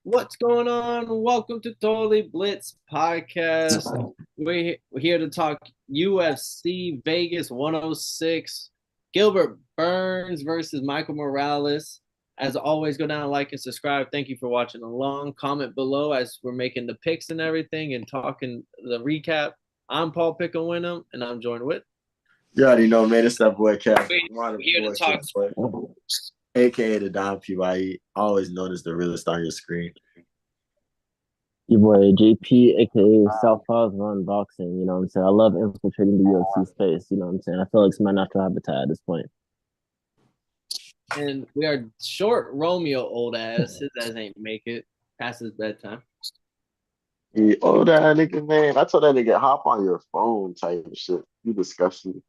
What's going on? Welcome to Totally Blitz Podcast. We're here to talk UFC Vegas 106. Gilbert Burns versus Michael Morales. As always, go down, like, and subscribe. Thank you for watching along. Comment below as we're making the picks and everything and talking the recap. I'm Paul Pickle-Winham, and I'm joined with. You already know, man. It's that boy Cap. We're Modern here to boy to talk. the play. AKA the Don PYE, always known as the realest on your screen. Your boy JP, aka Southpaws Run Boxing. You know what I'm saying? I love infiltrating the UFC space. You know what I'm saying? I feel like it's my natural habitat at this point. And we are short Romeo, old ass. His ass ain't make it past his bedtime. Oh, that nigga, man. I told that nigga, hop on your phone type of shit. You disgusting.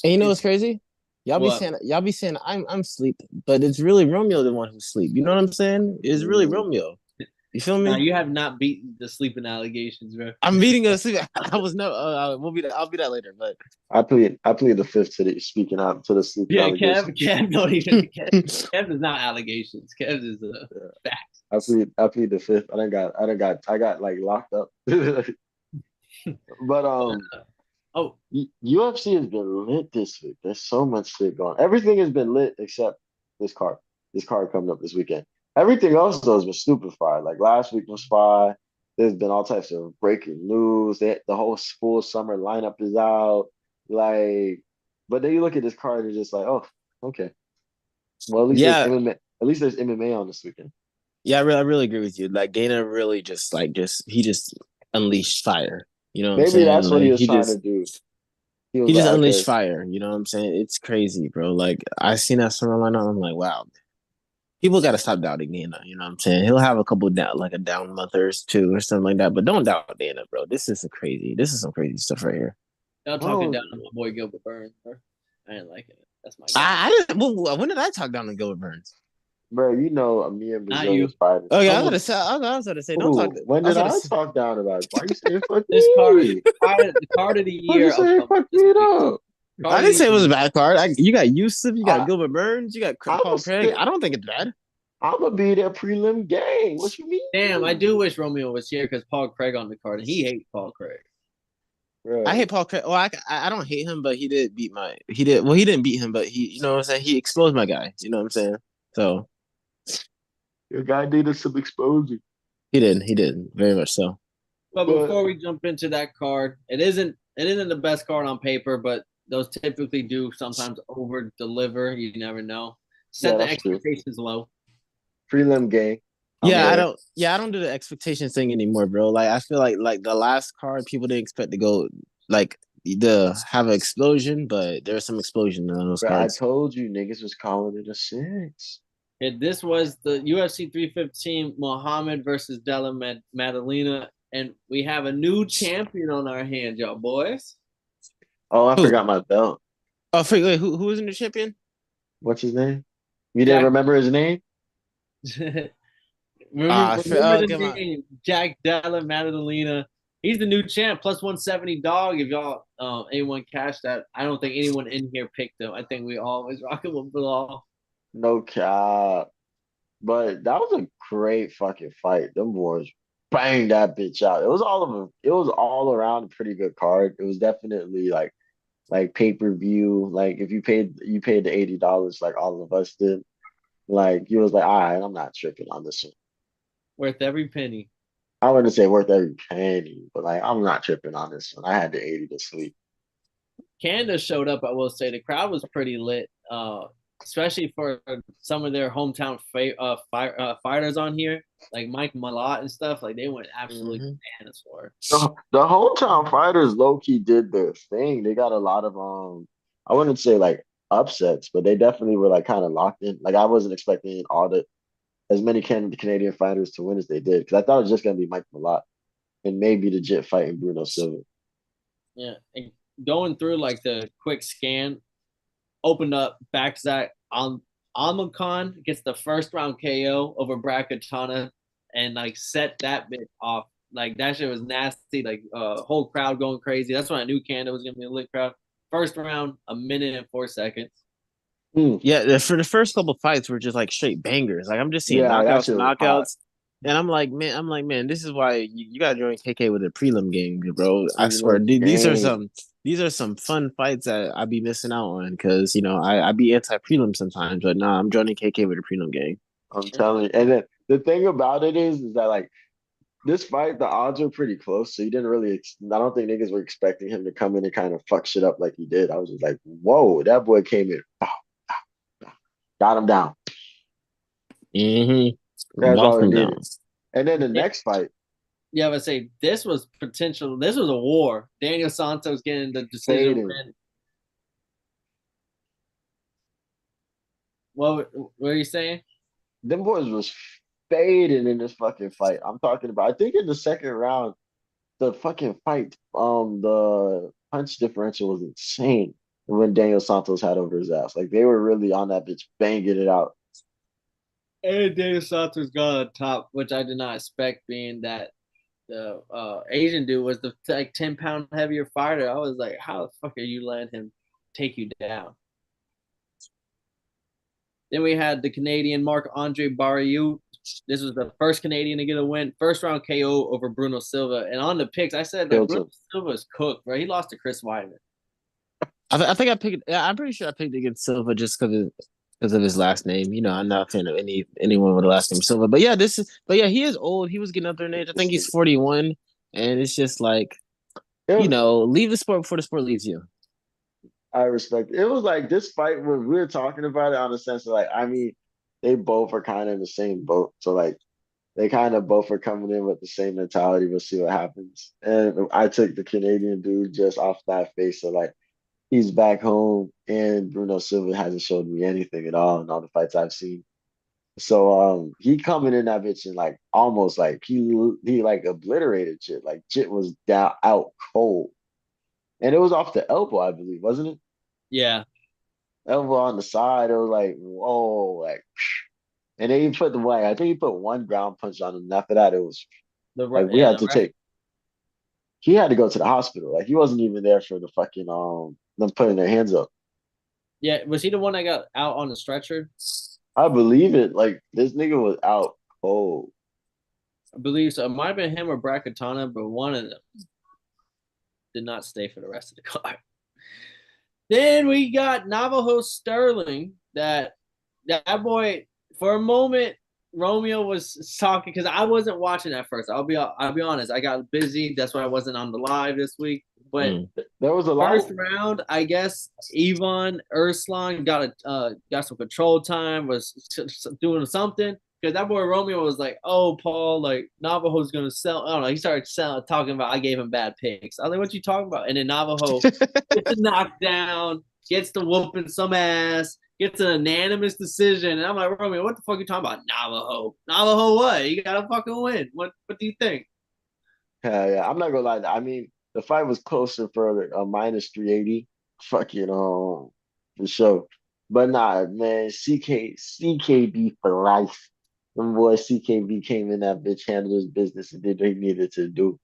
And you know what's crazy? What? Y'all be saying I'm sleep, but it's really Romeo the one who's sleep. You know what I'm saying? It's really Romeo. You feel Now me? you have not beat the sleeping allegations, bro. I'm beating a sleep. I was no. I'll be that later. But I plead the fifth to the speaking out to the sleeping Yeah, Kev, allegations. Kev don't even. Kev is not allegations. Kev is a Yeah. fact. I plead the fifth. I got like locked up. But Oh, UFC has been lit this week. There's so much shit going. Everything has been lit except this card. This card coming up this weekend. Everything else though has been super fire. Like last week was fire. There's been all types of breaking news. The whole full summer lineup is out. Like, but then you look at this card and you're just like, oh, okay. Well, at least there's yeah, MMA. At least there's MMA on this weekend. yeah, I really agree with you. Like Dana really he just unleashed fire. You know what I'm Maybe saying? that's what he Like was trying to do. He was he just like, unleashed okay, fire. You know what I'm saying? It's crazy, bro. Like I seen that summer lineup. I'm like, wow. People got to stop doubting Dana. You know what I'm saying? He'll have a couple down, like a down month or two or something like that. But don't doubt Dana, bro. This is some crazy stuff right here. y'all talking oh, down to my boy Gilbert Burns. Bro. I didn't like it. That's my guy. I didn't. When did I talk down to Gilbert Burns? bro, you know me and Not Brazilian you. spiders. Oh yeah, Almost I was gonna say, don't talk. Ooh, when I was did gonna I say, talk down about it? Why you saying fuck this card. me? The card of the Why you year saying upcoming fuck this me week. up? Card I of the didn't say it was a year. bad card. You got Yusuf, you got I Gilbert Burns, you got I'm a Paul Craig. stick. I don't think it's bad. I'm gonna be that prelim game. What you Damn, I do mean, wish Romeo was here because Paul Craig on the card, and he hates Paul Craig. I bro? hate Paul Craig. Well, I don't hate him, but he did beat my. He did. Well, he didn't beat him, but you know what I'm saying. He exposed my guy. You know what I'm saying. So Your guy needed some exposure, he did. He did very much so. But but before we jump into that card, it isn't the best card on paper, but those typically do sometimes over deliver. You never know. yeah, Set the that's true. expectations low. Prelim game. I'm Yeah, I there. don't. Yeah, I don't do the expectations thing anymore, bro. Like I feel like the last card, people didn't expect to go like the have an explosion, but there's some explosion in those Bro, I cards. told you niggas was calling it a six. This was the UFC 315 Muhammad versus Della Madalena, and we have a new champion on our hands, y'all boys. Oh, I Who? forgot my belt. Oh, wait, who was in the champion? What's his name? You didn't Jack. remember his name? remember the Okay, name Jack Della Maddalena. He's the new champ, plus 170 dog. If y'all anyone cashed that, I don't think anyone in here picked him. I think we always rocking with Bilal. No cap. But that was a great fucking fight. Them boys banged that bitch out. It was all of them. It was all around a pretty good card. It was definitely like pay-per-view. Like if you paid the $80 like all of us did. Like you was like, all right, I'm not tripping on this one. Worth every penny. I wouldn't say worth every penny, but like I'm not tripping on this one. I had the 80 to sleep. Canada showed up. I will say the crowd was pretty lit, especially for some of their hometown fighters on here, like Mike Malott and stuff. Like they went absolutely hmm bananas for it. The hometown fighters low key did their thing. They got a lot of I wouldn't say like upsets, but they definitely were like kind of locked in. Like I wasn't expecting all the as many Canadian fighters to win as they did because I thought it was just gonna be Mike Malott and maybe the Jit fighting Bruno Silva. Yeah, and going through like the quick scan, opened up Backzak on Almakhan gets the first round KO over Brad Katana and like set that bit off. Like that shit was nasty. Like whole crowd going crazy. That's when I knew Canada was gonna be a lit crowd. First round, a minute and 4 seconds. Yeah, for the first couple fights were just like straight bangers. Like I'm just seeing Yeah, that knockouts, shit was hot. knockouts. And I'm like, man, this is why you gotta join KK with a prelim game, bro. I swear, Prelim game. these are some fun fights that I be missing out on because I be anti prelim sometimes, but nah, I'm joining KK with a prelim game. I'm telling you. And then the thing about it is that like this fight, the odds were pretty close. So you didn't really. I don't think niggas were expecting him to come in and kind of fuck shit up like he did. I was just like, whoa, that boy came in, pow, pow, pow, got him down. Mm-hmm. That's Walk all he them down. needed. And then the next fight, Yeah, but say this was potential. This was a war. Daniel Santos getting the decision fading. win. What are you saying? Them boys was fading in this fucking fight. I'm talking about. I think in the second round, the fucking fight, the punch differential was insane when Daniel Santos had over his ass. Like they were really on that bitch banging it out. And Daniel Santos got on top, which I did not expect, being that the Asian dude was the like 10-pound heavier fighter. I was like, how the fuck are you letting him take you down? Then we had the Canadian Marc-Andre Barriou. This was the first Canadian to get a win. First round KO over Bruno Silva. And on the picks, I said that Killed Bruno him. Silva is cooked, bro. He lost to Chris Weidman. I think I picked. Yeah, I'm pretty sure I picked against Silva just because of his last name. I'm not a fan of anyone with the last name Silva. But yeah, he is old. He was getting up there in age. I think he's 41, and it's just like It, leave the sport before the sport leaves you. I respect it. It was like this fight when we were talking about it on the sense of like, I mean, they both are kind of in the same boat. So like they kind of both are coming in with the same mentality. We'll see what happens. And I took the Canadian dude just off that face. So like he's back home and Bruno Silva hasn't showed me anything at all in all the fights I've seen. So he coming in that bitch and like almost like he like obliterated shit. Like shit was down out cold. And it was off the elbow, I believe, wasn't it? Yeah. Elbow on the side. It was like, whoa, like and then he put the way I think he put one ground punch on him. And after that, it was like we had to take he had to go to the hospital. Like he wasn't even there for the fucking them putting their hands up. Yeah, was he the one that got out on the stretcher? I believe it. Like this nigga was out cold. I believe so. It might have been him or Brad Katana, but one of them did not stay for the rest of the card. Then we got Navajo Sterling. That boy, for a moment, Romeo was talking because I wasn't watching at first. I'll be honest. I got busy. That's why I wasn't on the live this week. But there was a first round, I guess Ivan Urslan got some control time, was doing something. Because that boy Romeo was like, "Oh, Paul, like Navajo's gonna sell." I don't know. He started talking about I gave him bad picks. I was like, "What you talking about?" And then Navajo gets a knockdown, gets the whooping some ass, gets an unanimous decision, and I'm like, Romeo, what the fuck are you talking about? Navajo, Navajo, what? You gotta fucking win. What do you think? Yeah, I'm not gonna lie. I mean, the fight was closer for a minus 380. Fucking for sure. But nah, man, CKB for life. Them boy CKB came in that bitch, handled his business, and did what he needed to do.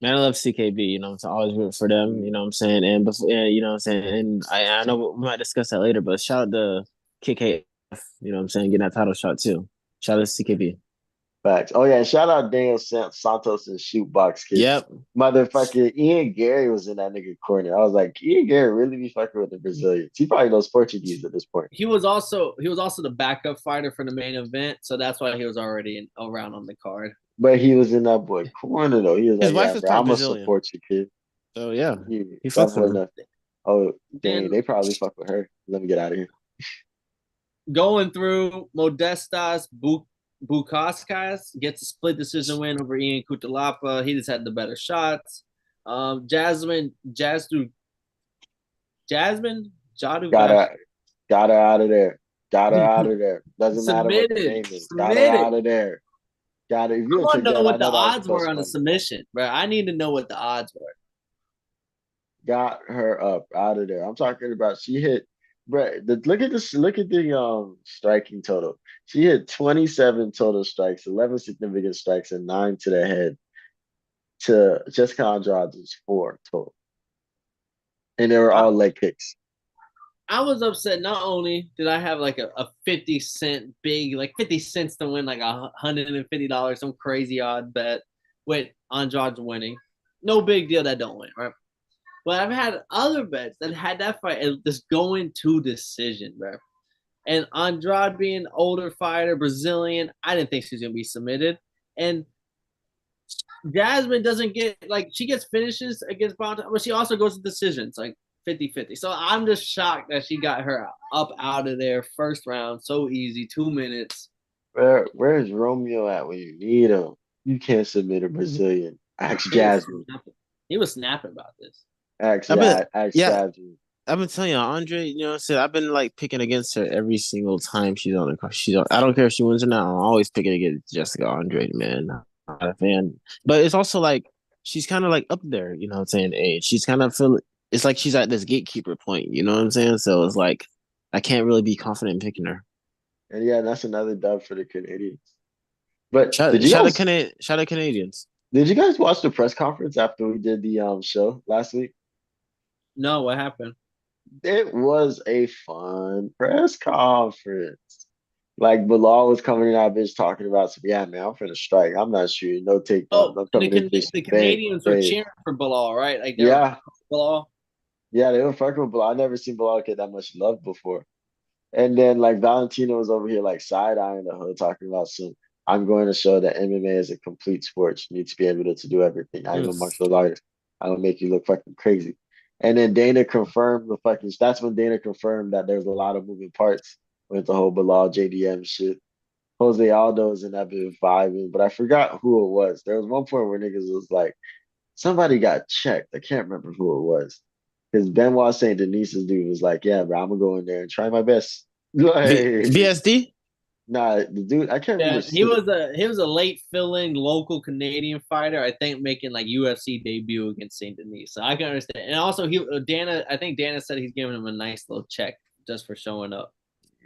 Man, I love CKB. It's always root for them. You know what I'm saying? And before, what I'm saying. And I know we might discuss that later, but shout out to KKF. You know what I'm saying? Getting that title shot too. Shout out to CKB. Facts. Oh yeah, shout out Daniel Santos and Shootbox Kid. Yep. Motherfucker, Ian Gary was in that nigga corner. I was like, Ian Gary really be fucking with the Brazilians. He probably knows Portuguese at this point. He was also the backup fighter for the main event, so that's why he was already around on the card. But he was in that boy corner though. He was His like, wife yeah, is bro, part I'm gonna Brazilian. support you, kid. So yeah, he That fucks boy with her. Oh dang, they probably fuck with her. Let me get out of here. Going through Modestas Bukauskas gets a split decision win over Ian Kutalapa. He just had the better shots. Jasmine Jadu Got her out of there. Got her out of there. Doesn't matter what the name is. Got her out of there. Got it. If you I want to know what the that was odds were on the submission, bro. I need to know what the odds were. Got her up out of there. I'm talking about she hit, bro. Look at this. Look at the striking total. She hit 27 total strikes, 11 significant strikes, and 9 to the head. To Jessica Andrade's 4 total, and they were all leg kicks. I was upset. Not only did I have like a 50 cent big, like 50 cents to win like $150, some crazy odd bet with Andrade winning. No big deal that don't win, right? But I've had other bets that had that fight just going to decision, bro. And Andrade being an older fighter, Brazilian, I didn't think she was gonna be submitted. And Jasmine doesn't get like she gets finishes against Bonta, but she also goes to decisions like 50-50. So I'm just shocked that she got her up out of there first round so easy, 2 minutes. Where's Romeo at when you need him? You can't submit a Brazilian. Ask He was Jasmine. snapping. He was snapping about this. Ask I've been, yeah, ask yeah, Jasmine. I've been telling you, Andre. You know, I said I've been like picking against her every single time she's on the card. She's on. I don't care if she wins or not. I'm always picking against Jessica Andre, man. I'm not a fan, but it's also like she's kind of like up there. You know what I'm saying? Age. She's kind of feel. It's like she's at this gatekeeper point. You know what I'm saying? So it's like I can't really be confident in picking her. And yeah, that's another dub for the Canadians. But Shout out Canadians. did you guys watch the press conference after we did the show last week? No, what happened? It was a fun press conference. Like Bilal was coming in our bitch talking about some, yeah, man, I'm finna strike. I'm not shooting, no takedowns. Oh, I'm and the, coming in the bitch bang, Canadians were bang. cheering for Bilal, right? Like they were Yeah, Bilal. yeah, they were fucking with Bilal. I never seen Bilal get that much love before. And then like Valentino was over here like side eyeing the hood, talking about some. I'm going to show that MMA is a complete sport. You need to be able to do everything. I'm a martial artist. I will make you look fucking crazy. And then Dana confirmed the fucking. That's when Dana confirmed that there's a lot of moving parts with the whole Bilal JDM shit. Jose Aldo is in that bit vibing, but I forgot who it was. There was one point where niggas was like, somebody got checked. I can't remember who it was. Because Benoit St. Denise's dude was like, yeah, bro, I'm gonna go in there and try my best. Like, BSD. nah, the dude, I can't remember. Yeah, he was a late fill-in local Canadian fighter. I think making like UFC debut against Saint Denis. So I can understand. And also Dana. I think Dana said he's giving him a nice little check just for showing up.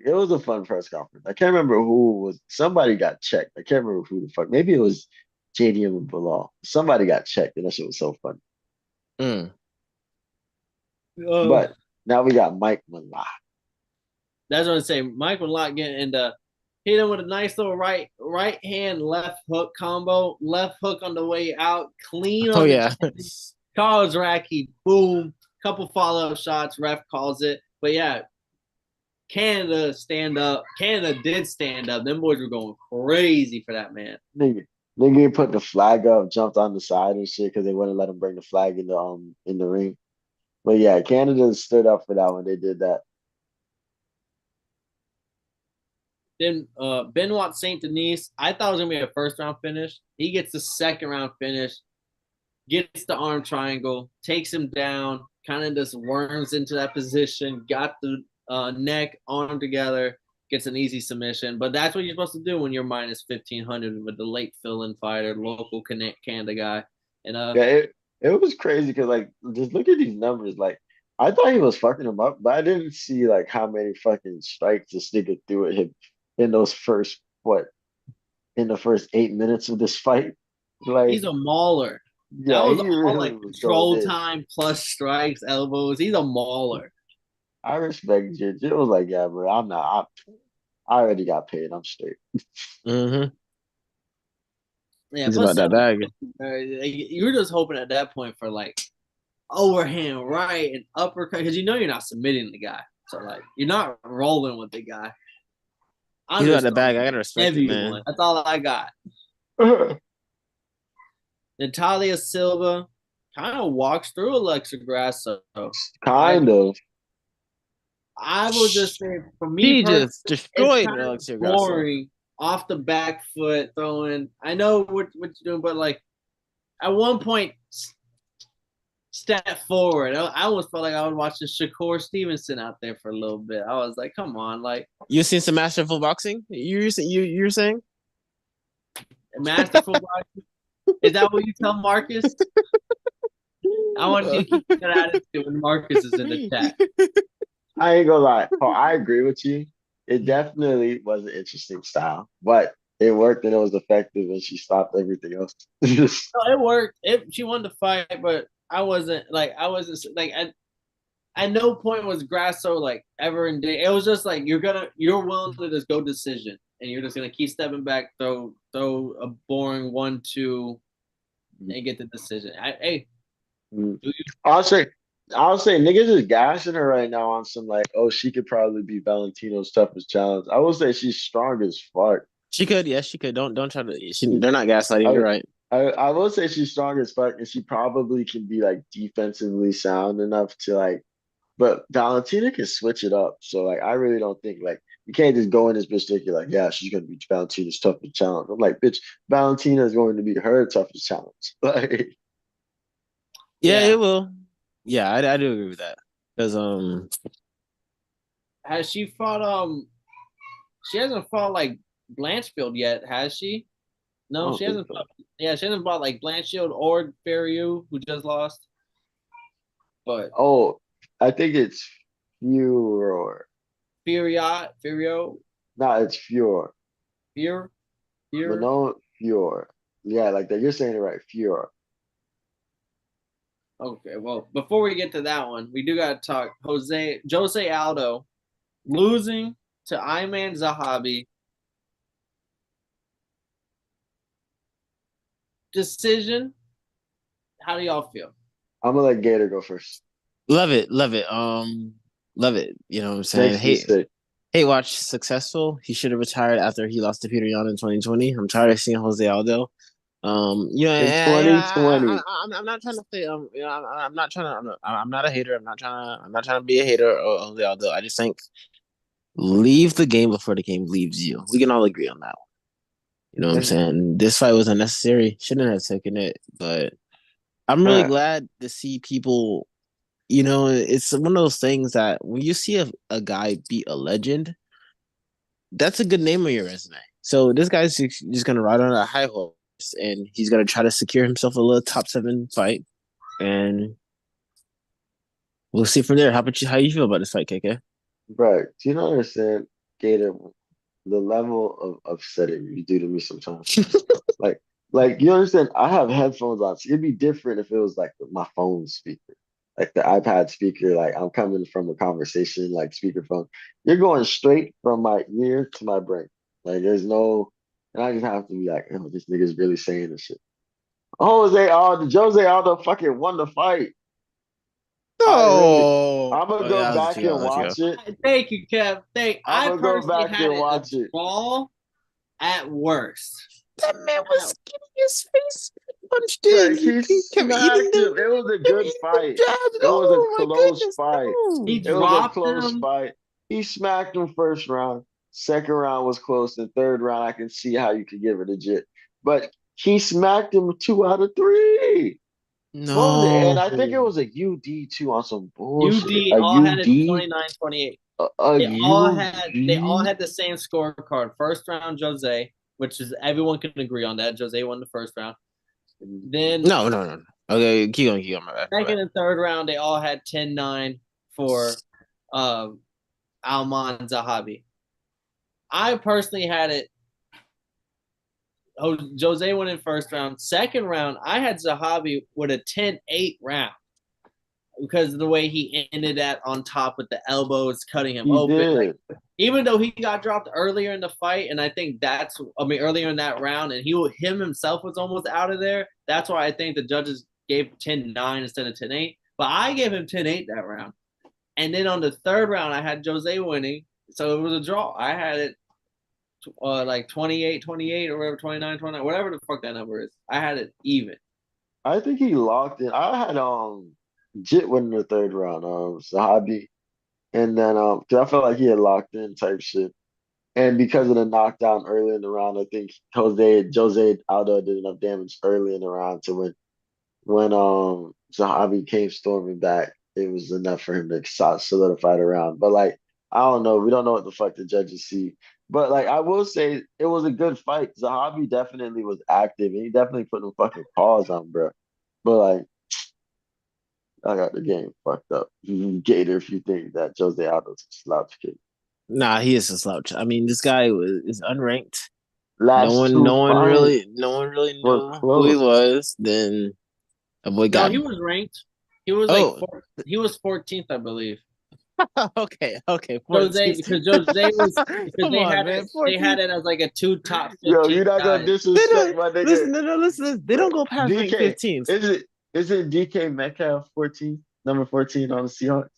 It was a fun press conference. I can't remember who it was. Somebody got checked. I can't remember who the fuck. Maybe it was JDM and Bilal. Somebody got checked, and that shit was so fun. Mm. Oh, But now we got Mike Malott. that's what I'm saying. Mike Malott getting into hit him with a nice little right hand left hook combo. Left hook on the way out, clean Oh on the yeah. chin. Charles Racky, boom, couple follow-up shots. Ref calls it, but yeah, Canada stand up. Canada did stand up. Them boys were going crazy for that man. Nigga put the flag up, jumped on the side and shit because they wouldn't let him bring the flag in the ring. But yeah, Canada stood up for that when they did that. Then Benoit Saint Denis, I thought it was gonna be a first round finish. He gets the second round finish, gets the arm triangle, takes him down, kind of just worms into that position, got the neck, arm together, gets an easy submission. But that's what you're supposed to do when you're minus 1,500 with the late fill-in fighter, local Canada guy. And Yeah, it was crazy because like just look at these numbers. Like I thought he was fucking him up, but I didn't see like how many fucking strikes this nigga threw at him in those first what in the first 8 minutes of this fight. he's Like, a mauler. That yeah, was he all really like was going control in. time plus strikes, elbows. He's a mauler. I respect Jit. Jit was like, yeah, bro, I'm not. I already got paid. I'm straight. Mm-hmm. Yeah, He's plus about that bag. you were just hoping at that point for like overhand right and uppercut because you know you're not submitting the guy. So like you're not rolling with the guy. I'm He's about just the bag. I gotta respect it, heavy man. one. That's all I got. Natalia Silva kind of walks through Alexa Grasso. Kind of. I will just say, for me He personally, just it's destroyed kind of Alexia Grasso. boring off the back foot throwing. I know what you're doing, but like at one point, step forward. I almost felt like I was watching Shakur Stevenson out there for a little bit. I was like, come on, like You seen some masterful boxing? You're saying? masterful boxing. Is that what you tell Marcus? I want you to keep that attitude when Marcus is in the chat. I ain't gonna lie. Oh, I agree with you. It definitely was an interesting style, but it worked and it was effective, and she stopped everything else. No, it worked. She won the fight, but I wasn't like at no point was Grasso like ever in day. It was just like you're willing to just go decision, and you're just gonna keep stepping back, throw a boring 1-2, and get the decision. Hey, Mm. do you? I'll say, I'll say, niggas is gassing her right now on some like, oh, she could probably be Valentino's toughest challenge. I will say she's strong as fuck. She could, yes, she could. Don't try to. They're not gaslighting. You're I, right. I will say she's strong as fuck, and she probably can be like defensively sound enough to like. But Valentina can switch it up. So like, I really don't think like you can't just go in this bitch thinking like, yeah, she's gonna be Valentina's toughest challenge. I'm like, bitch, Valentina is going to be her toughest challenge. Like, Yeah, Yeah. it will. Yeah, I do agree with that because Has she fought? She hasn't fought like Blanchfield yet, has she? I No, don't she think hasn't so. fought. Yeah, she hasn't fought like Blanchfield or Ferriu, who just lost. But Oh, I think it's Furor. Furio, No, it's Furor. Fur, Fur. Manon Furor. Yeah, like that. You're saying it right. Furor. Okay, well, before we get to that one, we do got to talk Jose Aldo losing to Ayman Zahabi. Decision. How do y'all feel? I'm gonna let Gator go first. love it, love it. Love it. You know what I'm saying? Makes me sick. Hey, watch Successful. He should have retired after he lost to Peter Yan in 2020. I'm tired of seeing Jose Aldo. In 2020. I'm not trying to say, I'm not trying to, I'm not a hater. I'm not trying to be a hater of Jose Aldo. I just think leave the game before the game leaves you. We can all agree on that one. You know what I'm And, saying? This fight was unnecessary. Shouldn't have taken it, but I'm really uh, glad to see people. You know, it's one of those things that when you see a guy beat a legend, that's a good name on your resume. So this guy's just gonna ride on a high horse, and he's gonna try to secure himself a little top 7 fight, and we'll see from there. How about you? How you feel about this fight, KK? bro, do you not understand, Gator, the level of upsetting you do to me sometimes? Like, you understand? I have headphones on, so it'd be different if it was like my phone speaker, like the iPad speaker. Like I'm coming from a conversation, like speakerphone. You're going straight from my ear to my brain. Like there's no, and I just have to be like, oh, this nigga's really saying this shit. Jose Aldo fucking won the fight. I really, Oh, I'm gonna oh yeah, go I'll let back you go. and I'll let you go. watch it. Thank you, Kev. I'm I gonna go personally back had and it a watch it. draw at worst. That man was getting his face punched Like in. he He kept eating smacked him. It was a kept good eating them fight. jabs. It was a Oh my close goodness, fight. He no. It was a dropped close him. fight. He smacked him first round. Second round was close. The third round, I can see how you could give it a jit. But he smacked him 2 out of 3. What was it? And No. I think it was a UD too on some bullshit. UD A all had it UD? 29-28. A They all UD? had the same scorecard. First round, Jose, which is everyone can agree on that. Jose won the first round. Then No. Okay, keep on, my bad, my bad. second and third round, they all had 10-9 for uh, Alman Zahabi. I personally had it. Oh, Jose won in first round. Second round, I had Zahabi with a 10-8 round because of the way he ended that on top with the elbows, cutting him He open. Like, did. even though he got dropped earlier in the fight, and I think earlier in that round, and him himself was almost out of there. That's why I think the judges gave 10-9 instead of 10-8. But I gave him 10-8 that round. And then on the third round, I had Jose winning. So it was a draw. I had it like 28-28 or whatever, 29-29, whatever the fuck that number is. I had it even. I think he locked in. I had Jit winning the third round, Sahabi. And then 'cause I felt like he had locked in type shit. And because of the knockdown early in the round, I think Jose Aldo did enough damage early in the round to when Zahavi came storming back, it was enough for him to solidify the round. But like, I don't know. We don't know what the fuck the judges see. But like, I will say it was a good fight. Zahavi definitely was active, and he definitely put them fucking paws on, bro. But like, I got the game fucked up. Gator, if you think that Jose Aldo's a slouch kid. Nah, he is a slouch. I mean, this guy is unranked. Last two fights No one really were knew who he close. was. Then a boy No, got he was ranked. He was like Oh, he was 14th, I believe. okay, 14. Jose because Jose was because Come on, man, they 14. had it as like a two top Yo, 15 you're not gonna guys. They disrespect don't my nigga. listen. No, listen. They don't Bro, go past rank DK, 15th. is it DK Metcalf 14, number 14 on the Seahawks?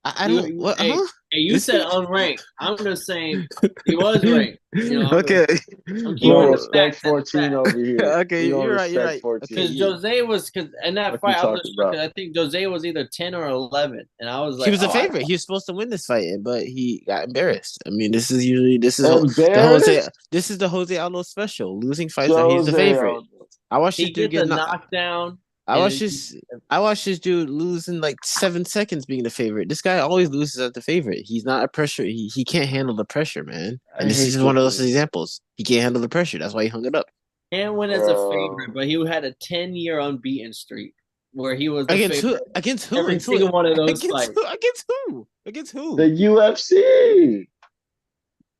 I don't. What? Hey, Huh? you Is said he? unranked. I'm just saying he was ranked. You know, Okay. I'm We keeping don't the Well, respect facts at the 14 fact. over here. okay, We don't you're right. You're respect right. Okay, 14. Because Jose was because in that What you fight I was talking just shocked about? 'cause I think Jose was either 10 or 11, and I was he like, was a oh, I favorite. He was supposed to win this fight, but he got embarrassed. I mean, this is the Jose. Embarrassed? This is the Jose Aldo special. Losing fights that he's the Jose favorite. Aldo. I watched this he dude gets get a knocked. knockdown, I and watched this. I watched this dude lose in like 7 seconds being the favorite. This guy always loses as the favorite. He's not a pressure. He can't handle the pressure, man. I And this is hate just one this of those nigga. examples. He can't handle the pressure. That's why he hung it up. and win as a favorite, Bro. but he had a 10-year unbeaten streak where he was the Against who? favorite Against who? every Until single one of those against fights. who? Against who? Against The who? UFC.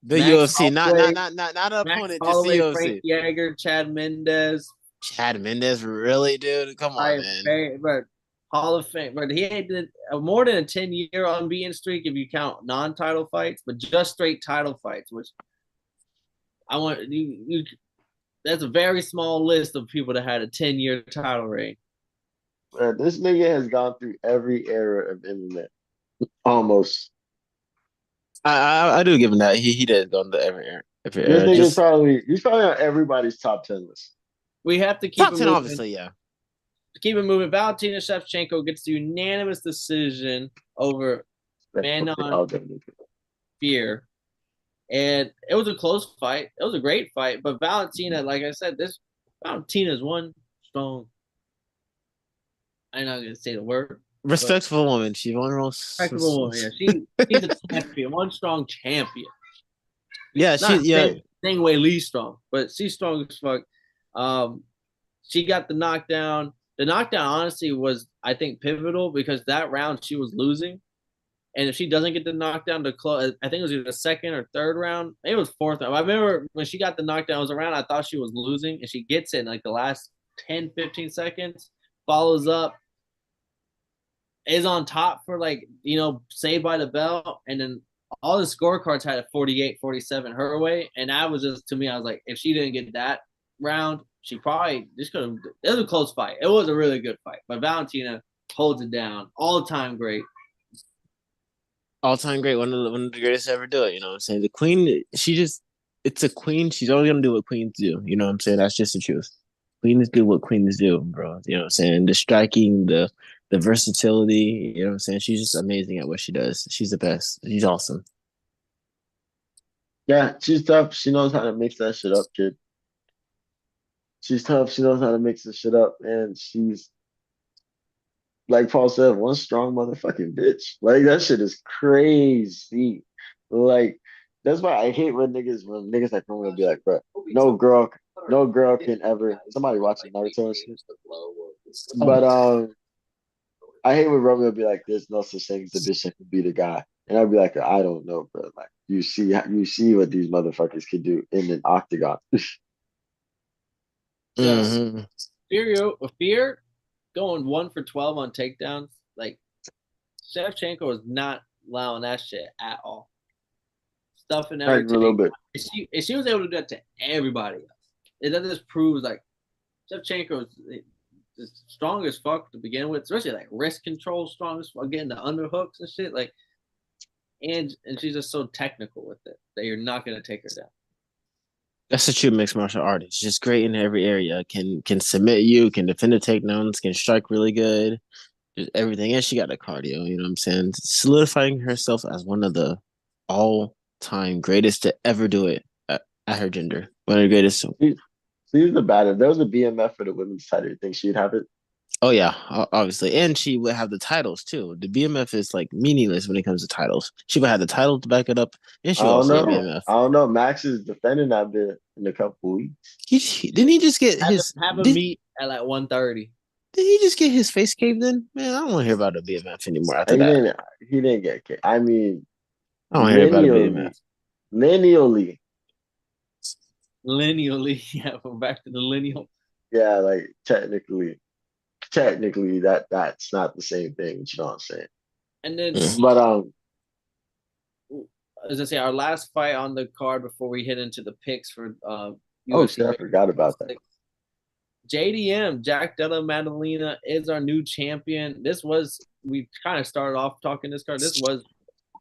The Max UFC, Holloway, not an Max opponent, just the Holloway, Frank UFC. Yeager, Chad Mendez, Chad Mendez, really, dude? Come on, man. but Hall of Fame. But he had more than a 10-year unbeaten streak if you count non-title fights, but just straight title fights, which I want you that's a very small list of people that had a 10-year title reign. Man, this nigga has gone through every era of MMA. Almost. I do give him that. He did go into every This era. nigga's Just probably on everybody's top 10 list. We have to keep top it 10, moving. obviously, yeah. Keep it moving. Valentina Shevchenko gets the unanimous decision over Manon Fear. And it was a close fight. It was a great fight. But Valentina, like I said, this Valentina's one strong. I'm not gonna say the word. Respectful woman. She's one of Respectable woman. Yeah, she's a champion, one strong champion. Yeah, Not same way Lee's strong, but she's strong as fuck. She got the knockdown. The knockdown honestly was, I think, pivotal because that round she was losing. And if she doesn't get the knockdown to close, I think it was either the second or third round. Maybe it was fourth round. I remember when she got the knockdown, it was around, I thought she was losing, and she gets it in like the last 10, 15 seconds, follows up, is on top for like, saved by the bell. And then all the scorecards had a 48-47 her way. And that was just, to me, I was like, if she didn't get that round, she probably just could have. It was a close fight. It was a really good fight. But Valentina holds it down. All time great. all-time great, one of the greatest to ever do it. You know what I'm saying? The queen, it's a queen. She's always gonna do what queens do. You know what I'm saying? That's just the truth. Queens do what queens do, bro. You know what I'm saying? The striking, the versatility. You know what I'm saying? She's just amazing at what she does. She's the best. She's awesome. Yeah, she's tough. She knows how to mix that shit up, kid. She's tough. She knows how to mix this shit up. And she's, like Paul said, one strong motherfucking bitch. Like, that shit is crazy. Like, that's why I hate when niggas like Romeo be like, bro, no girl can ever. Somebody watching Naruto and shit. But I hate when Romeo be like, there's no such thing as a bitch that can be the guy. And I'd be like, I don't know, bro. Like, you see what these motherfuckers can do in an octagon. Just Mm-hmm. Fear going 1 for 12 on takedowns. Like Shevchenko was not allowing that shit at all. Stuffing Like, every a little take. bit. And she was able to do that to everybody else. That just proves like Shevchenko is strong as fuck to begin with, especially like wrist control, strong as fuck, getting the underhooks and shit. Like, and she's just so technical with it that you're not gonna take her down. That's a true mixed martial artist. Just great in every area. Can submit you, can defend the takedowns, can strike really good. Just everything. And she got the cardio, you know what I'm saying? Solidifying herself as one of the all-time greatest to ever do it at her gender. One of the greatest. She's the batter. There was a BMF for the women's title. You think she'd have it? Oh yeah, obviously. And she would have the titles too. The BMF is like meaningless when it comes to titles. She would have the title to back it up, and I she would don't also get know. BMF. I don't know. Max is defending that bit in a couple weeks. Didn't he just get Have a meet at like 1:30. Did he just get his face caved in? Man, I don't want to hear about a BMF anymore after He that. didn't. He didn't get kicked. I mean, I don't want to hear about a BMF. Lineally. Lineally, yeah. We're back to the lineal. Yeah, like technically. technically that's not the same thing. You know what I'm saying? And then But as I say, our last fight on the card before we hit into the picks for oh UFC shit, I forgot about that. JDM, Jack Della Maddalena, is our new champion. We kind of started off talking this card. This was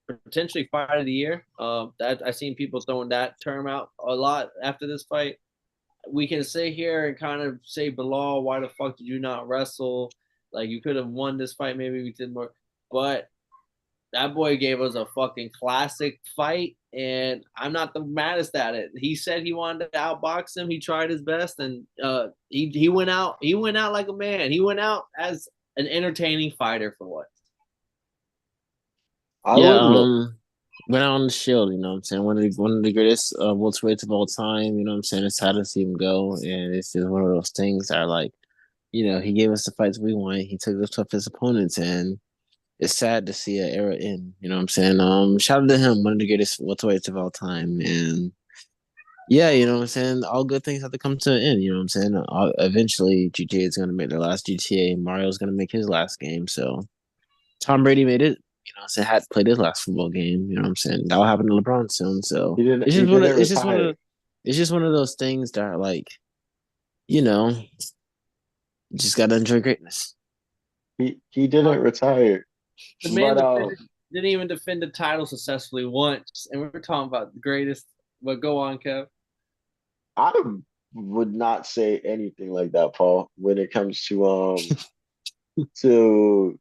potentially fight of the year. That I've seen people throwing that term out a lot after this fight. We can sit here and kind of say, Bilal, why the fuck did you not wrestle? Like, you could have won this fight. Maybe we did more. But that boy gave us a fucking classic fight, and I'm not the maddest at it. He said he wanted to outbox him. He tried his best, and he went out. He went out like a man. He went out as an entertaining fighter for what. I Yeah, would look. went out on the Shield, you know what I'm saying? One of the greatest welterweights of all time, you know what I'm saying? It's sad to see him go, and it's just one of those things that are like, he gave us the fights we want. He took the toughest opponents, and it's sad to see an era end. You know what I'm saying? Shout out to him, one of the greatest welterweights of all time, and yeah, you know what I'm saying. All good things have to come to an end. You know what I'm saying? Eventually, GTA is gonna make their last GTA. Mario's gonna make his last game. So Tom Brady made it. You know, what I'm saying, had played his last football game. You know what I'm saying? That'll happen to LeBron soon. So He didn't it's he just one of didn't it's just one retire. of it's just one of those things that are like, you know, you just gotta enjoy greatness. He didn't retire. The man But didn't even defend the title successfully once, and we're talking about the greatest. But go on, Kev. I would not say anything like that, Paul, when it comes to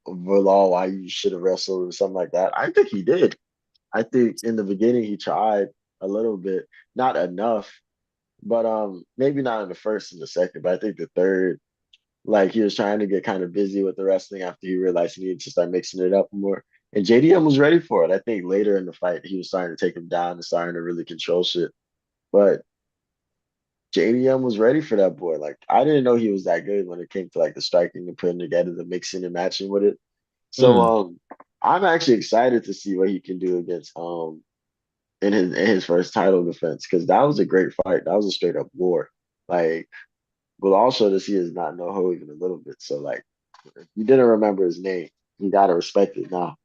Bilal, why you should have wrestled or something like that. I think he did. I think in the beginning he tried a little bit, not enough, but maybe not in the first and the second, but I think the third, like he was trying to get kind of busy with the wrestling after he realized he needed to start mixing it up more. And JDM was ready for it. I think later in the fight he was starting to take him down and starting to really control shit. But JDM was ready for that boy. Like I didn't know he was that good when it came to like the striking and putting together the mixing and matching with it. So Mm. I'm actually excited to see what he can do against in his first title defense because that was a great fight. That was a straight up war. Like but also to see is not no ho even a little bit. So like if you didn't remember his name, you gotta respect it now.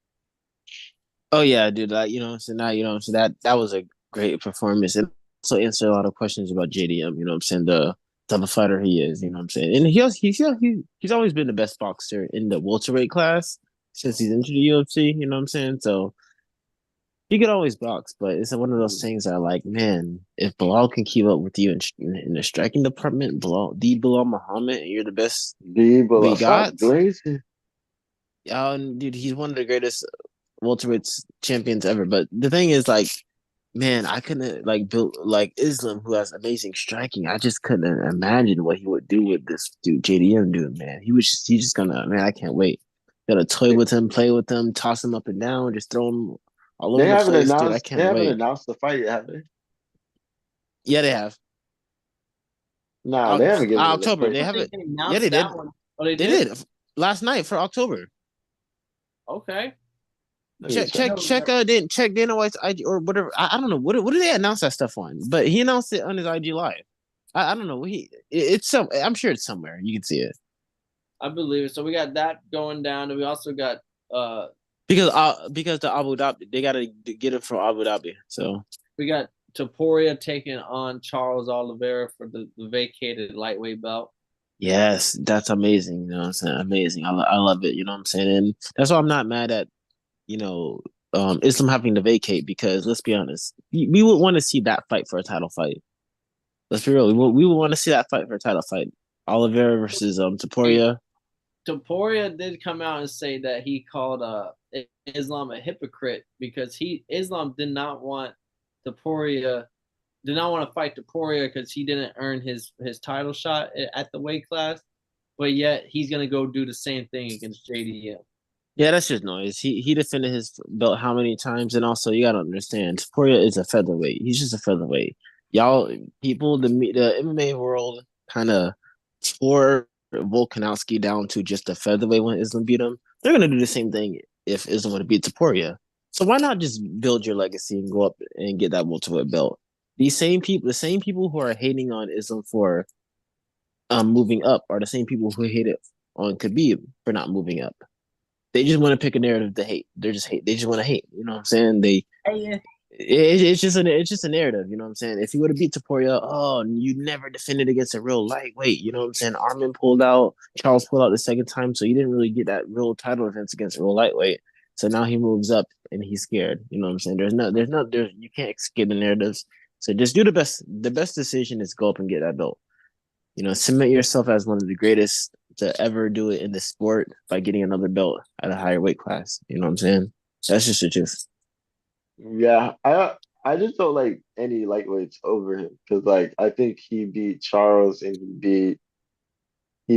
Oh yeah, dude. So now so that was a great performance. It also answered a lot of questions about JDM. You know what I'm saying? The type of fighter he is. You know what I'm saying? And he's always been the best boxer in the welterweight class since he's entered the UFC. You know what I'm saying? So he could always box, but it's one of those things that are like, man, if Bilal can keep up with you in the striking department, Bilal Muhammad, and you're the best we But stop got. glazing. Dude, he's one of the greatest welterweight champions ever. But the thing is, like, man, I couldn't like build like Islam, who has amazing striking. I just couldn't imagine what he would do with this dude, JDM dude, man. He's just gonna, man. I can't wait. Gonna toy with him, play with him, toss him up and down, just throw him all over They the haven't place, dude. I announced they can't haven't wait. announced the fight yet, have they? Yeah, they have. Nah, they haven't given it a October. place. They I have think it. they Yeah, they announced that did. one. Oh, they They did? did last night for October. Okay. Let me Check, check. check, check. Check Dana White's IG or whatever. I don't know what do they announce that stuff on, but he announced it on his IG live. I don't know. It's some. I'm sure it's somewhere. You can see it I believe it. So we got that going down, and we also got uh because the Abu Dhabi they gotta get it from Abu Dhabi. So we got Taporia taking on Charles Oliveira for the vacated lightweight belt. yes, that's amazing. You know what I'm saying? Amazing. I love it. You know what I'm saying? And that's why I'm not mad at you know Islam having to vacate because let's be honest, we would want to see that fight for a title fight. Let's be real. We would want to see that fight for a title fight. Oliveira versus And Taporia. Taporia did come out and say that he called Islam a hypocrite because Islam Taporia did not want to fight Taporia because he didn't earn his title shot at the weight class, but yet he's gonna go do the same thing against JDM. Yeah, that's just noise. He defended his belt how many times, and also you gotta understand, Poirier is a featherweight. He's just a featherweight. Y'all, people, the MMA world kind of tore Volkanovski down to just a featherweight when Islam beat him. They're gonna do the same thing if Islam were to beat Taporia. So why not just build your legacy and go up and get that welterweight belt? The same people who are hating on Islam for moving up, are the same people who hate it on Khabib for not moving up. They just want to pick a narrative to hate. They're just hate. They just want to hate. You know what I'm saying? It's just a narrative. You know what I'm saying? If he would have beat Taporia, oh, you never defended against a real lightweight. You know what I'm saying? Armin pulled out. Charles pulled out the second time, so you didn't really get that real title defense against a real lightweight. So now he moves up and he's scared. You know what I'm saying? You can't escape the narratives. So just do the best. The best decision is go up and get that belt. Cement yourself as one of the greatest to ever do it in the sport by getting another belt at a higher weight class. You know what I'm saying? That's just the truth. Yeah, I just don't like any lightweights over him because like I think he beat Charles and he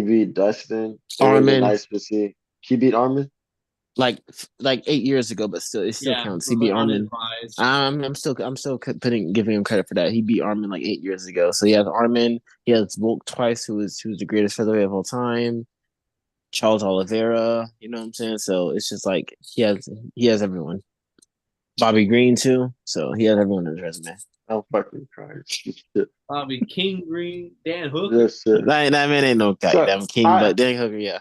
beat Dustin. It was a Armin, nice to see. He beat Armin. like 8 years ago, but still, it still Yeah, counts. He beat Armin. Prize. I'm still giving him credit for that. He beat Armin like 8 years ago. So he has Armin. He has Volk twice, who's the greatest featherweight of all time. Charles Oliveira. You know what I'm saying? So it's just like he has everyone. Bobby Green too. So he has everyone on his resume. I'm fucking crying. Bobby King Green, Dan Hooker. This shit. That man ain't no So goddamn king, I but Dan Hooker, yeah.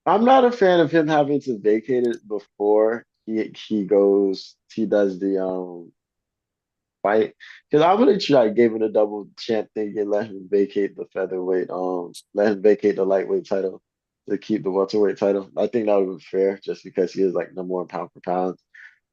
I'm not a fan of him having to vacate it before he does the fight because I would have tried gave him a double champ thing and let him vacate the featherweight let him vacate the lightweight title to keep the welterweight title. I think that would be fair just because he is like number one pound for pound.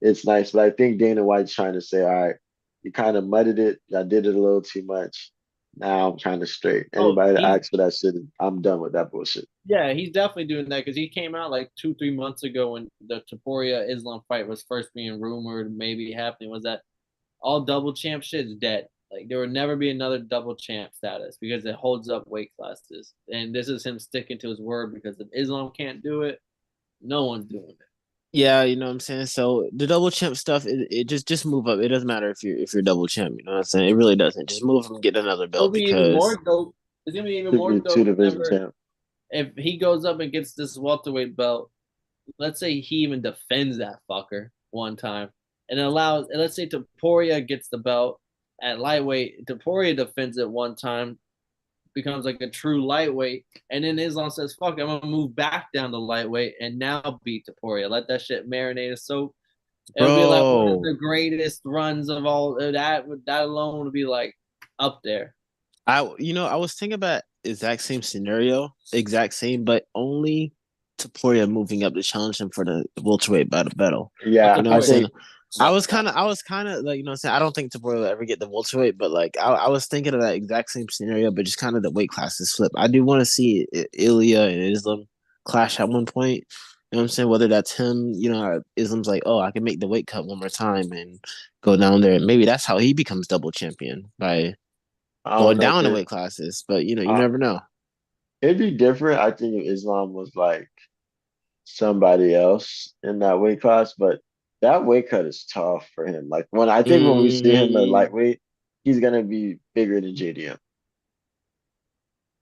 It's nice, but I think Dana White's trying to say, all right, you kind of mudded it. I did it a little too much. Now I'm kind of straight. Oh, Anybody that asks for that shit, I'm done with that bullshit. yeah, he's definitely doing that because he came out like 2-3 months ago when the Taporia Islam fight was first being rumored, maybe happening. Was that all double champ shit is dead? Like there would never be another double champ status because it holds up weight classes, and this is him sticking to his word because if Islam can't do it, no one's doing it. Yeah, you know what I'm saying? So the double champ stuff, it just move up. It doesn't matter if you're double champ, you know what I'm saying? It really doesn't. Just move up and get another It'll belt be even more because dope. It's gonna be even Should more be two dope division whenever champ. if he goes up and gets this welterweight belt. Let's say he even defends that fucker one time, and it allows. Let's say Taporia gets the belt at lightweight. Taporia defends it one time, becomes like a true lightweight, and then Islam says, "Fuck, I'm gonna move back down to lightweight and now beat Taporia. Let that shit marinate." So it'll be like one of bro, the greatest runs of all. That alone would be like up there. I was thinking about exact same scenario, exact same, but only Taporia moving up to challenge him for the welterweight battle. But Yeah, You know what I'm I saying? think I was kind of like, you know what I'm saying? I don't think Taporia will ever get the welterweight, but like I was thinking of that exact same scenario, but just kind of the weight classes flip. I do want to see Ilya and Islam clash at one point. You know what I'm saying? Whether that's him, Islam's like, oh, I can make the weight cut one more time and go down there. Maybe that's how he becomes double champion by I don't going know, down in kid. weight classes. But you Uh, never know. it'd be different. I think if Islam was like somebody else in that weight class, but that weight cut is tough for him. Like when we see him at Mm-hmm. lightweight, he's gonna be bigger than JDM.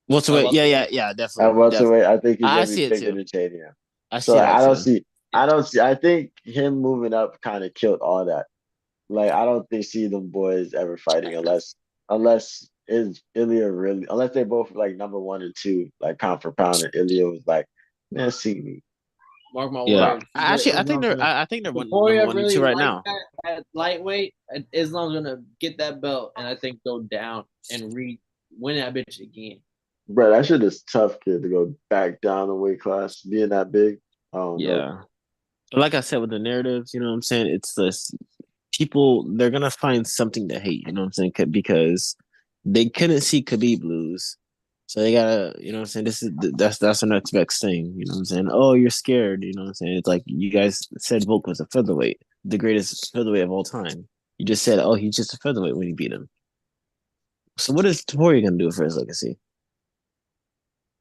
Welterweight, yeah, yeah, yeah, At definitely, welterweight, definitely. I think he's I gonna be see it bigger too. than JDM. I So see that too. I think him moving up kind of killed all that. Like I don't think see them boys ever fighting unless is Ilya really unless they both like number one and two, like pound for pound, and Ilya was like, man, see me. Mark my Yeah, But words. I think they're number Taporia one and two really right like now. that at lightweight. Islam's gonna get that belt and I think go down and win that bitch again. bro, that shit is tough, kid, to go back down the weight class, being that big. I don't know. Yeah, but like I said, with the narratives, you know what I'm saying? It's this people they're gonna find something to hate. You know what I'm saying? Because they couldn't see Khabib lose, so they gotta, you know what I'm saying? That's the next best thing. You know what I'm saying? Oh, you're scared. You know what I'm saying? It's like you guys said Volk was a featherweight, the greatest featherweight of all time. You just said, oh, he's just a featherweight when you beat him. So what is Topuria gonna do for his legacy?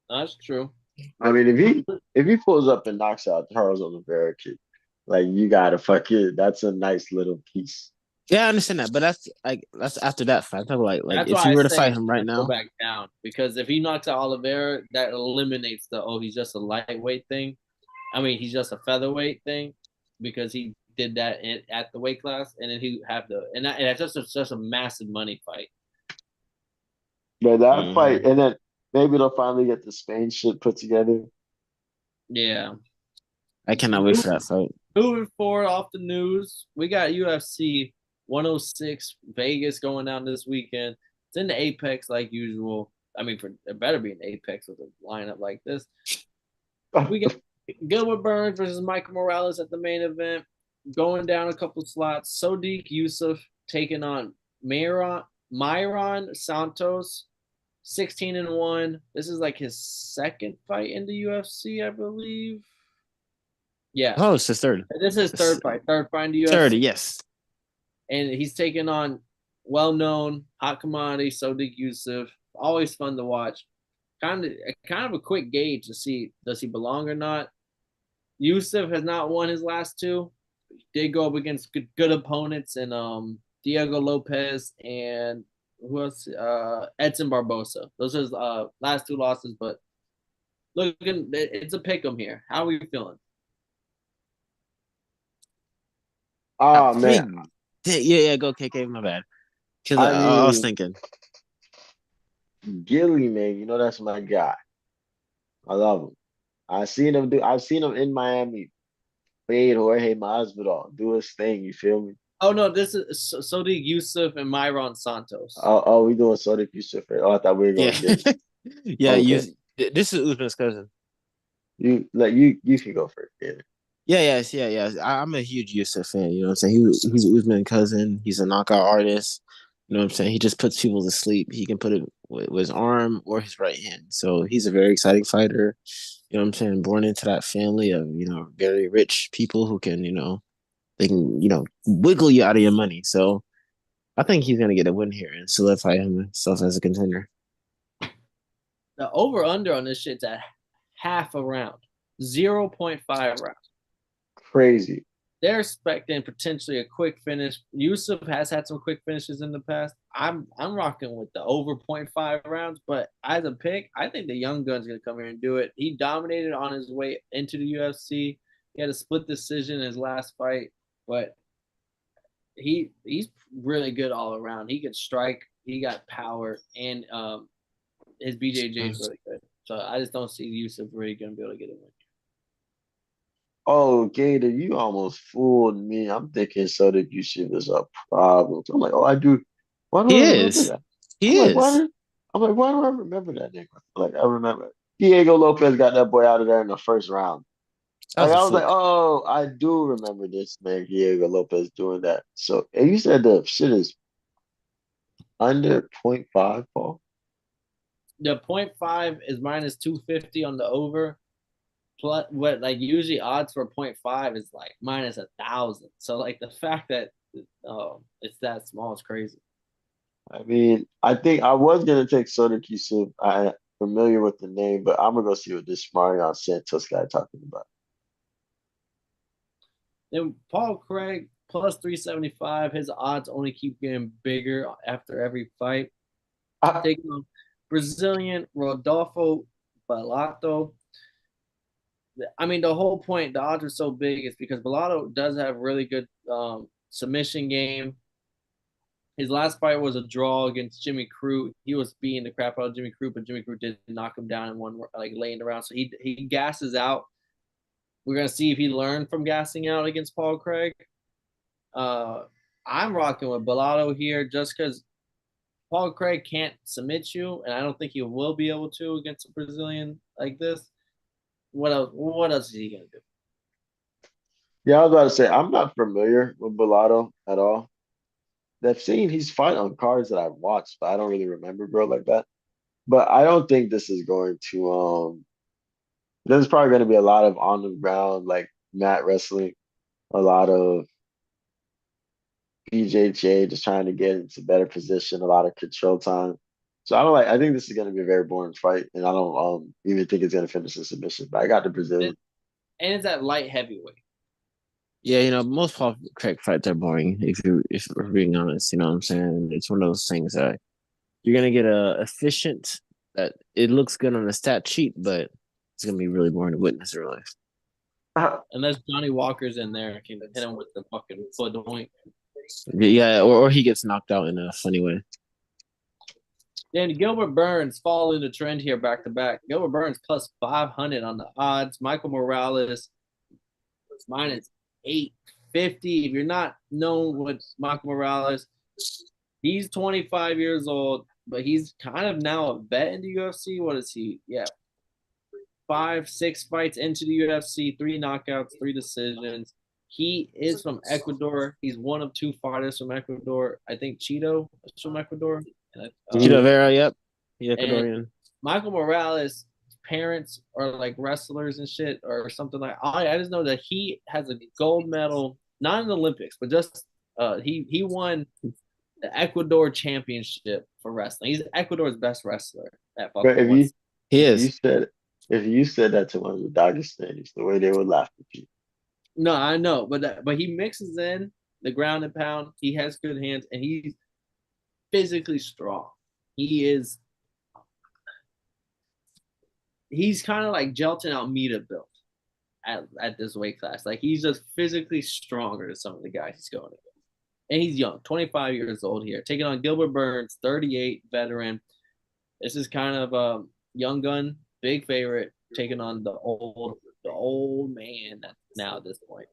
That's true. I mean, if he pulls up and knocks out Charles Oliveira, kid, like you gotta fuck it. That's a nice little piece. Yeah, I understand that, but that's after that fight. I'm talking like That's if why you I were to say fight he's him right gonna go now, back down because if he knocks out Oliveira, that eliminates the he's just a lightweight thing. I mean he's just a featherweight thing because he did that at the weight class and then he have the and that's just a massive money fight. But that fight, mm, and then maybe they'll finally get the Spain shit put together. Yeah. I cannot wait for that fight. Moving forward off the news, we got UFC 106 Vegas going down this weekend. It's in the Apex like usual. I mean, it better be an Apex with a lineup like this. We got Gilbert Burns versus Michael Morales at the main event, going down a couple slots. Sodiq Yusuf taking on Myron Santos, 16-1. This is like his second fight in the UFC, I believe. Yeah, Oh, it's his third. this is his third fight in the UFC. Third, yes. And he's taking on well-known hot commodity Sodiq Yusuf. Always fun to watch. Kind of a quick gauge to see does he belong or not. Yusuf has not won his last two. He did go up against good opponents and Diego Lopez and who else? Edson Barbosa. Those are his last two losses, but looking, it's a pick 'em here. How are you feeling? Oh man, yeah, go KK. My bad. Because I I was mean, thinking, Gilly, man, you know that's my guy. I love him. I've seen him in Miami. Fade Jorge Masvidal, do his thing. You feel me? Oh no, this is Sodiq Yusuf and Myron Santos. Oh, we doing Sodiq Yusuf. Oh, I thought we were yeah, going Gilly. yeah. Okay, This is Usman's cousin. you can go first. Yeah. Yeah. I'm a huge Yusuf fan. You know what I'm saying? He's Usman's cousin. He's a knockout artist. You know what I'm saying? He just puts people to sleep. He can put it with his arm or his right hand. So he's a very exciting fighter. You know what I'm saying? Born into that family of, very rich people who can, they can, wiggle you out of your money. So I think he's gonna get a win here and solidify himself as a contender. The over under on this shit's at half a round, 0.5 rounds. Crazy. They're expecting potentially a quick finish. Yusuf has had some quick finishes in the past. I'm rocking with the over 0.5 rounds, but as a pick, I think the young gun's gonna come here and do it. He dominated on his way into the UFC. He had a split decision in his last fight, but he's really good all around. He can strike, he got power, and his BJJ is really good. So I just don't see Yusuf really gonna be able to get a win. Oh, Gator, you almost fooled me. I'm thinking Sodiq Yusuf is a problem. I'm like, oh, I do. Why do He I remember is. that? He I'm like, is. why do I remember that nigga? Like, I remember Diego Lopez got that boy out of there in the first round. That Like, was a I was like, fluke. oh, I do remember this man, Diego Lopez, doing that. So, and you said the shit is under point 0.5, Paul? The 0.5 is minus 250 on the over. Plus, what like usually odds for 0.5 is like minus 1,000. So like the fact that it's that small is crazy. I mean, I think I was gonna take Sodiq Yusuf. I'm familiar with the name, but I'm gonna go see what this Marion Santos guy talking about. Then Paul Craig plus 375. His odds only keep getting bigger after every fight. Ah, Taking on Brazilian Rodolfo Balato. I mean, the whole point, the odds are so big is because Balato does have really good submission game. His last fight was a draw against Jimmy Crute. He was beating the crap out of Jimmy Crute, but Jimmy Crute did knock him down in one like laying around. So he gasses out. We're gonna see if he learned from gassing out against Paul Craig. Uh, I'm rocking with Bellotto here just because Paul Craig can't submit you, and I don't think he will be able to against a Brazilian like this. What else? What else is he gonna do? yeah, I was about to say I'm not familiar with Bellotto at all. I've seen he's fight on cards that I've watched, but I don't really remember, bro, like that. But I don't think this is going to there's probably gonna be a lot of on the ground like mat wrestling, a lot of BJJ just trying to get into better position, a lot of control time. So I think this is gonna be a very boring fight, and I don't even think it's gonna finish in submission. But I got the Brazilian. And it's at light heavyweight. Yeah, most Paul Craig fights are boring if we're being honest. You know what I'm saying? It's one of those things that you're gonna get a efficient that it looks good on a stat sheet, but it's gonna be really boring to witness in real life. Unless Johnny Walker's in there, can hit him with the fucking foot doink. Yeah, or he gets knocked out in a funny way. Then Gilbert Burns following the trend here back to back. Gilbert Burns plus 500 on the odds. Michael Morales minus 850. If you're not known with Michael Morales, he's 25 years old, but he's kind of now a vet in the UFC. What is he? Yeah, 5, 6 fights into the UFC, 3 knockouts, 3 decisions. He is from Ecuador. He's one of 2 fighters from Ecuador. I think Cheeto is from Ecuador. Chito Vera, yep. The And Ecuadorian. Michael Morales' parents are like wrestlers and shit or something like. I just know that he has a gold medal, not in the Olympics, but just he won the Ecuador championship for wrestling. He's Ecuador's best wrestler at But fucking one. He if you is. said if you said that to one of the Dagestanis, the way they would laugh at you. No, I know, but he mixes in the ground and pound. He has good hands, and he's physically strong. He's kind of like Gelton Almeida built at this weight class. Like he's just physically stronger than some of the guys he's going against. And he's young, 25 years old here, taking on Gilbert Burns, 38 veteran. This is kind of a young gun, big favorite, taking on the old man now at this point.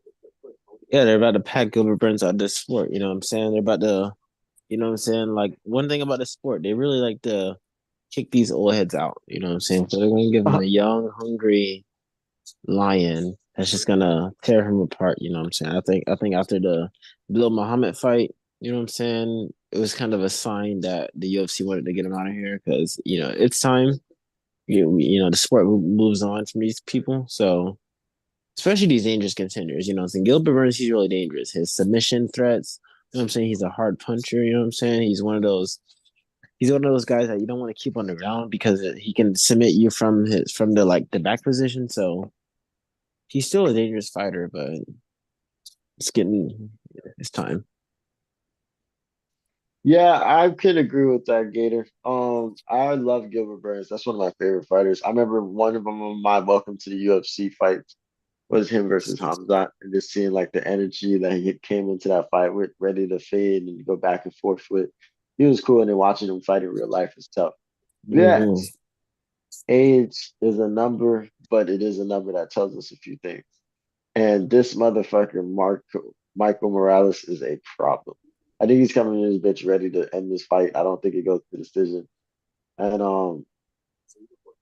Yeah, they're about to pack Gilbert Burns out of this sport. You know what I'm saying? They're about to, you know what I'm saying? Like, one thing about the sport, they really like to kick these old heads out. You know what I'm saying? So they're going to give him a young, hungry lion that's just going to tear him apart. You know what I'm saying? I think after the Bill Muhammad fight, you know what I'm saying? It was kind of a sign that the UFC wanted to get him out of here because, it's time. The sport moves on from these people. So, especially these dangerous contenders, Gilbert Burns, he's really dangerous. His submission threats, you know what I'm saying? He's a hard puncher, you know what I'm saying? He's one of those guys that you don't want to keep on the ground because he can submit you from the back position. So he's still a dangerous fighter, but it's time. Yeah, I can agree with that, Gator. I love Gilbert Burns. That's one of my favorite fighters. I remember one of them on my Welcome to the UFC fights was him versus Hamzat, and just seeing like the energy that he came into that fight with, ready to fade and go back and forth with. He was cool, and then watching him fight in real life is tough. Yeah, Mm-hmm. age is a number, but it is a number that tells us a few things. And this motherfucker, Michael Morales, is a problem. I think he's coming in this bitch ready to end this fight. I don't think it goes to decision. And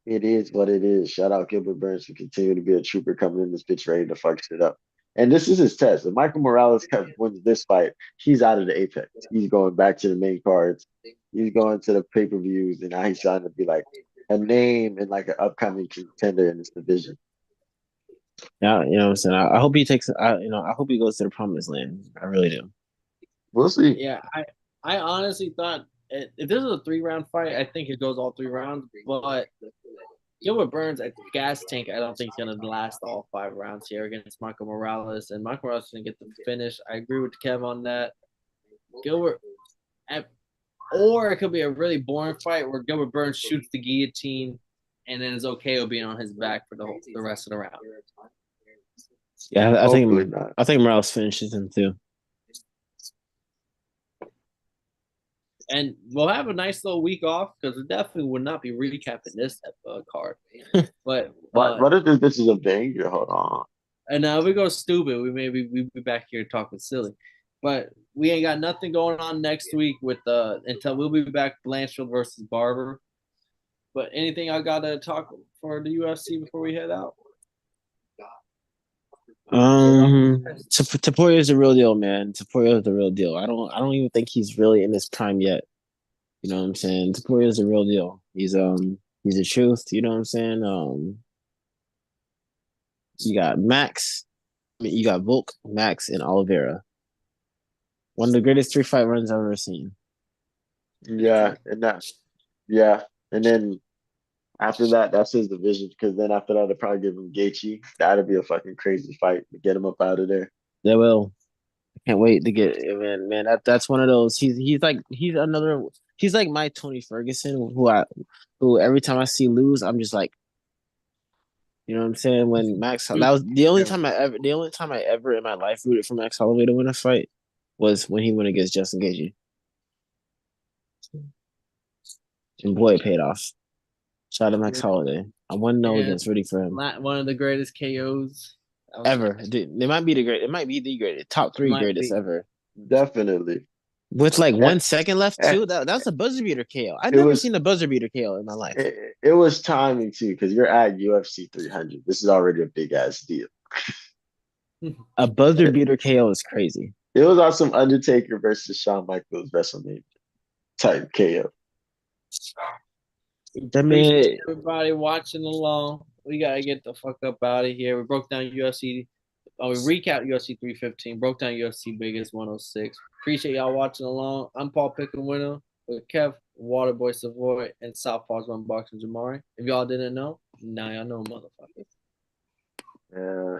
it is what it is. Shout out Gilbert Burns for continuing to be a trooper coming in this bitch ready to fuck shit up. And this is his test. If Michael Morales wins this fight, he's out of the apex. He's going back to the main cards. He's going to the pay-per-views, and now he's trying to be like a name and like an upcoming contender in this division. Yeah, you know what I'm saying? I hope he I hope he goes to the promised land. I really do. We'll see. Yeah, I honestly thought if this is a 3 round fight, I think it goes all 3 rounds. But Gilbert Burns at the gas tank, I don't think he's gonna last all 5 rounds here against Michael Morales, and Michael Morales is gonna get the finish. I agree with Kev on that. Gilbert, or it could be a really boring fight where Gilbert Burns shoots the guillotine, and then is okay with being on his back for the rest of the round. Yeah, I Hopefully think not. I think Morales finishes him too. And we'll have a nice little week off because we definitely would not be recapping this card. But What if this bitch is a banger? Hold on. and now if we go stupid, we'll be back here talking silly. But we ain't got nothing going on next week with until we'll be back Blanchfield versus Barber. But anything I gotta talk for the UFC before we head out? Taporia is the real deal, man. Taporia is the real deal. I don't even think he's really in his prime yet. You know what I'm saying? Taporia is the real deal. He's the truth. You know what I'm saying? You got Max, you got Volk, Max, and Oliveira. One of the greatest 3 fight runs I've ever seen. Yeah, yeah. And then after that, that's his division. Because then after that, they'll probably give him Gaethje. That'd be a fucking crazy fight to get him up out of there. They will. I can't wait to get man. That's one of those. He's like my Tony Ferguson, who every time I see lose, I'm just like, you know what I'm saying? When Max, that was the only time I ever in my life rooted for Max Holloway to win a fight was when he went against Justin Gaethje. And boy, it paid off. Shout out to Max Holiday. I 1-0 Yeah, against rooting for him. one of the greatest KOs Ever. Dude, it might be the great. It might be the greatest. Top It 3 might greatest be. ever. Definitely. With like Eh, 1 second left eh, too. That's a buzzer beater KO. I've It never was seen a buzzer beater KO in my life. it was timing too, because you're at UFC 300. This is already a big ass deal. A buzzer It, beater KO is crazy. it was on some Undertaker versus Shawn Michaels WrestleMania type KO. That Appreciate man, everybody watching along. We gotta get the fuck up out of here. We broke down UFC. We recap UFC 315. Broke down UFC biggest 106. Appreciate y'all watching along. I'm Paul Picking Winner with Kev, Waterboy Savoy, and Southpaw's Unboxing Jamari. If y'all didn't know, now y'all know, motherfuckers. Yeah.